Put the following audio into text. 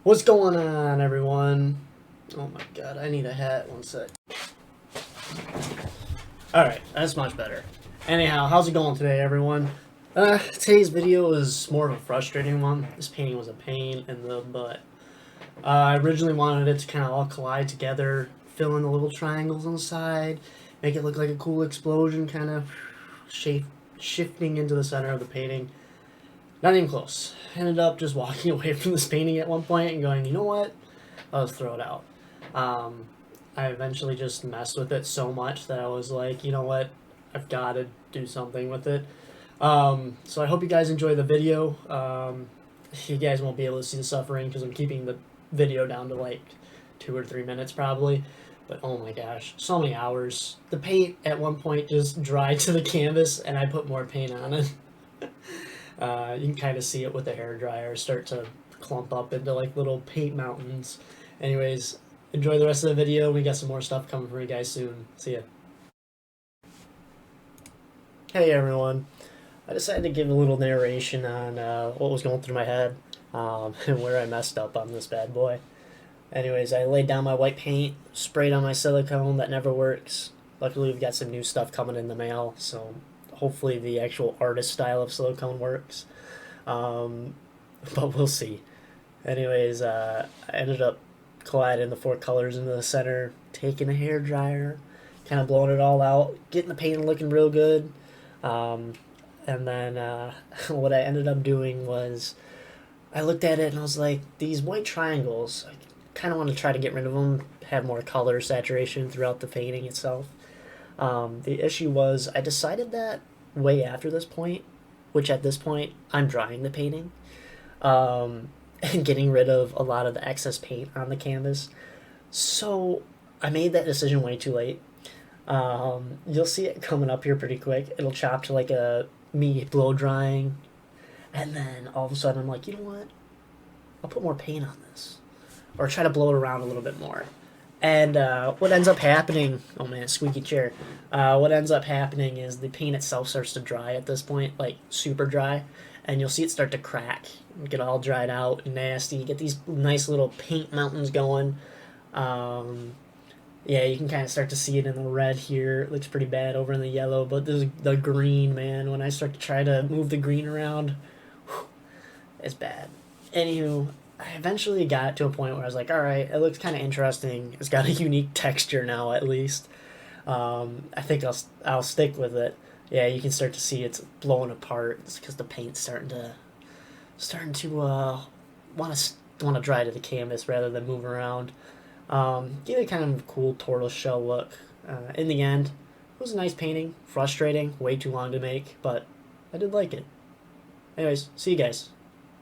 What's going on, everyone? Oh my god, I need a hat. One sec. Alright, that's much better. Anyhow, how's it going today, everyone? Today's video is more of a frustrating one. This painting was a pain in the butt. I originally wanted it to kind of all collide together, fill in the little triangles on the side, make it look like a cool explosion, kind of shifting into the center of the painting. Not even close. Ended up just walking away from this painting at one point and going, you know what? I'll just throw it out. I eventually just messed with it so much that I was like, you know what? I've got to do something with it. So I hope you guys enjoy the video. You guys won't be able to see the suffering because I'm keeping the video down to like 2 or 3 minutes probably. But oh my gosh, so many hours. The paint at one point just dried to the canvas and I put more paint on it. You can kind of see it with the hair dryer start to clump up into like little paint mountains. Anyways, enjoy the rest of the video. We got some more stuff coming for you guys soon. See ya. Hey everyone. I decided to give a little narration on what was going through my head and where I messed up on this bad boy. Anyways, I laid down my white paint, sprayed on my silicone. That never works. Luckily, we've got some new stuff coming in the mail, so hopefully the actual artist style of silicone works. But we'll see. Anyways, I ended up colliding the four colors into the center, taking a hair dryer, kind of blowing it all out, getting the paint looking real good. And then what I ended up doing was I looked at it and I was like, these white triangles, I kind of want to try to get rid of them, have more color saturation throughout the painting itself. The issue was I decided that way after this point, which at this point I'm drying the painting, and getting rid of a lot of the excess paint on the canvas. So I made that decision way too late. You'll see it coming up here pretty quick. It'll chop to like a me blow drying, and then all of a sudden I'm like, you know what? I'll put more paint on this, or try to blow it around a little bit more. And what ends up happening, oh man, squeaky chair. What ends up happening is the paint itself starts to dry at this point, like super dry, and you'll see it start to crack, get all dried out and nasty. You get these nice little paint mountains going. Yeah, you can kind of start to see it in the red here. It looks pretty bad over in the yellow, but there's the green, man. When I start to try to move the green around, whew, it's bad. Anywho, I eventually got to a point where I was like, all right, it looks kind of interesting. It's got a unique texture now, at least. I think I'll stick with it. Yeah, you can start to see it's blowing apart. It's because the paint's starting to want to dry to the canvas rather than move around. Give it kind of a cool tortoise shell look. In the end, it was a nice painting. Frustrating, way too long to make, but I did like it. Anyways, see you guys.